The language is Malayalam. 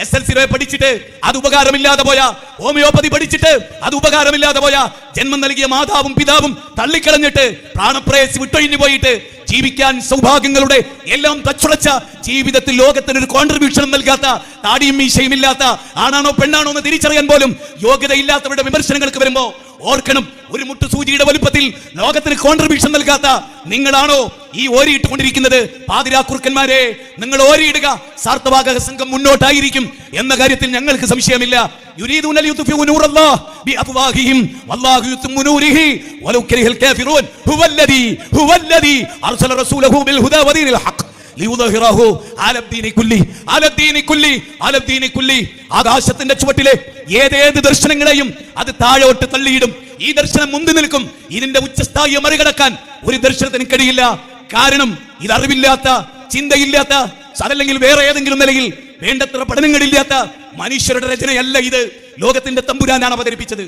SLC പഠിച്ചിട്ട് അത് ഉപകാരമില്ലാതെ പോയ, ഹോമിയോപ്പതി പഠിച്ചിട്ട് അത് ഉപകാരമില്ലാതെ പോയ, ജന്മം നൽകിയ മാതാവും പിതാവും തള്ളിക്കളഞ്ഞിട്ട് പ്രാണപ്രേയസ് വിട്ടൊഴിഞ്ഞു പോയിട്ട് ജീവിക്കാൻ സൗഭാഗ്യങ്ങളുടെ എല്ലാം തച്ചുടച്ച ജീവിതത്തിൽ ലോകത്തിന് ഒരു കോൺട്രിബ്യൂഷനും നൽകാത്ത, താടിയും മീശയും ഇല്ലാത്ത, ആണാണോ പെണ്ണാണോ എന്ന് തിരിച്ചറിയാൻ പോലും യോഗ്യതയില്ലാത്തവരുടെ വിമർശനങ്ങൾക്ക് വരുമ്പോ ഓർക്കണം, ഒരു മുട്ടു സൂചിയുടെ വലുപ്പത്തിൽ ലോകത്തിന് കോൺട്രിബ്യൂഷൻ നൽകാത്ത നിങ്ങളാണോ ഈ ഓരിയിട്ടുകൊണ്ടിരിക്കുന്നത്? പാതിരാക്കുറുക്കന്മാരെ, നിങ്ങൾ ഓരിയിടുക, സാർത്ഥവാഹക സംഘം മുന്നോട്ടായിരിക്കും എന്ന കാര്യത്തിൽ ഞങ്ങൾക്ക് സംശയമില്ല. യുരീദൂന ലിയുത്ഫിഉ നൂറല്ലാഹി ബിഅഫ്വാഹിഹിം വല്ലാഹു യുത്തിമ്മു നൂരിഹി വലൗ കരിഹൽ കാഫിറൂൻ ഹുവല്ലദീ അർസല റസൂലഹു ബിൽ ഹുദാ വദീനിൽ ഹഖ് ലിയുദ്ഹിറഹു അലദ്ദീനി കുല്ലി. ആകാശത്തിന്റെ ചുവട്ടിലെ ഏതേത് ദർശനങ്ങളെയും അത് താഴോട്ട് തള്ളിയിടും. ഈ ദർശനം മുന്തി നിൽക്കും. ഇതിന്റെ ഉച്ചസ്ഥായിയെ മറികടക്കാൻ ഒരു ദർശനത്തിന് കഴിയില്ല. കാരണം ഇത് അറിവില്ലാത്ത, ചിന്തയില്ലാത്ത, അതല്ലെങ്കിൽ വേറെ ഏതെങ്കിലും നിലയിൽ വേണ്ടത്ര പഠനങ്ങളില്ലാത്ത മനുഷ്യരുടെ രചനയല്ല ഇത്. ലോകത്തിന്റെ തമ്പുരാനാണ് അവതരിപ്പിച്ചത്.